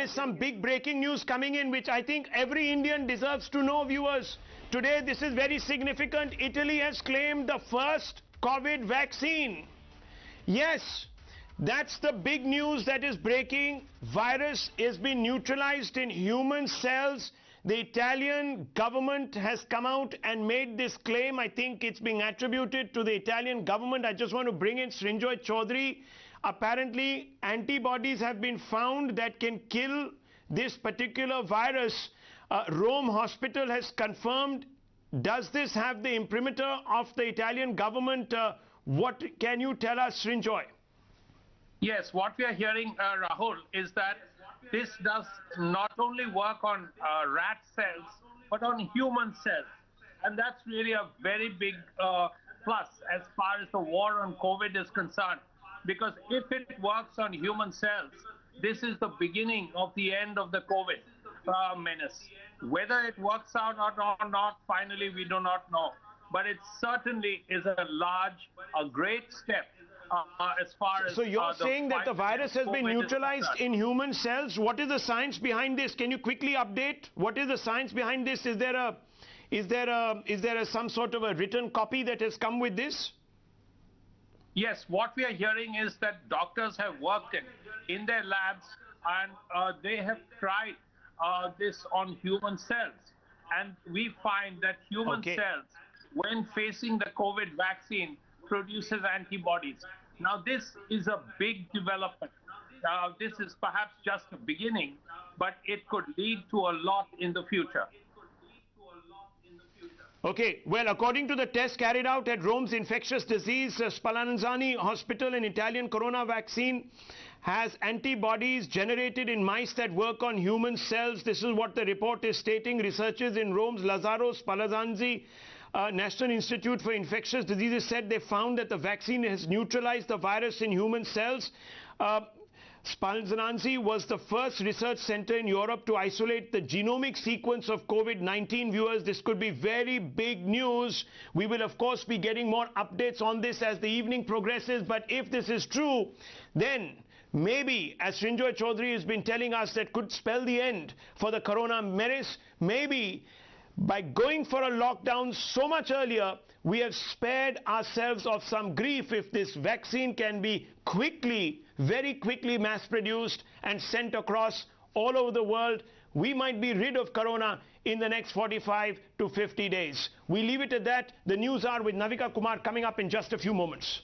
is some big breaking news coming in, which I think every Indian deserves to know, viewers. Today, this is very significant. Italy has claimed the first COVID vaccine. Yes, that's the big news that is breaking. Virus has been neutralized in human cells. The Italian government has come out and made this claim. I think it's being attributed to the Italian government. I just want to bring in Srinjoy Chaudhary. Apparently, antibodies have been found that can kill this particular virus. Rome Hospital has confirmed. Does this have the imprimatur of the Italian government? What can you tell us, Srinjoy? Yes, what we are hearing, Rahul, is that this does not only work on rat cells, but on human cells. And that's really a very big plus as far as the war on COVID is concerned. Because if it works on human cells, this is the beginning of the end of the COVID menace. Whether it works out or not, finally, we do not know. But it certainly is a great step as far as... So you're saying that the virus has been neutralized in human cells. What is the science behind this? Can you quickly update? What is the science behind this? Is there some sort of a written copy that has come with this? Yes, what we are hearing is that doctors have worked in their labs and they have tried this on human cells. And we find that human cells, when facing the COVID vaccine, produces antibodies. Now, this is a big development. This is perhaps just a beginning, but it could lead to a lot in the future. Okay, well, according to the test carried out at Rome's infectious disease Spallanzani Hospital, an Italian corona vaccine has antibodies generated in mice that work on human cells. This is what the report is stating. Researchers in Rome's Lazzaro Spallanzani National Institute for Infectious Diseases said they found that the vaccine has neutralized the virus in human cells. Spallanzani was the first research center in Europe to isolate the genomic sequence of COVID-19. Viewers, this could be very big news. We will, of course, be getting more updates on this as the evening progresses. But if this is true, then maybe, as Srinjoy Chaudhary has been telling us, that could spell the end for the corona menace. Maybe by going for a lockdown so much earlier, we have spared ourselves of some grief. If this vaccine can be quickly, very quickly mass-produced and sent across all over the world, we might be rid of corona in the next 45 to 50 days. We leave it at that. The news hour with Navika Kumar coming up in just a few moments.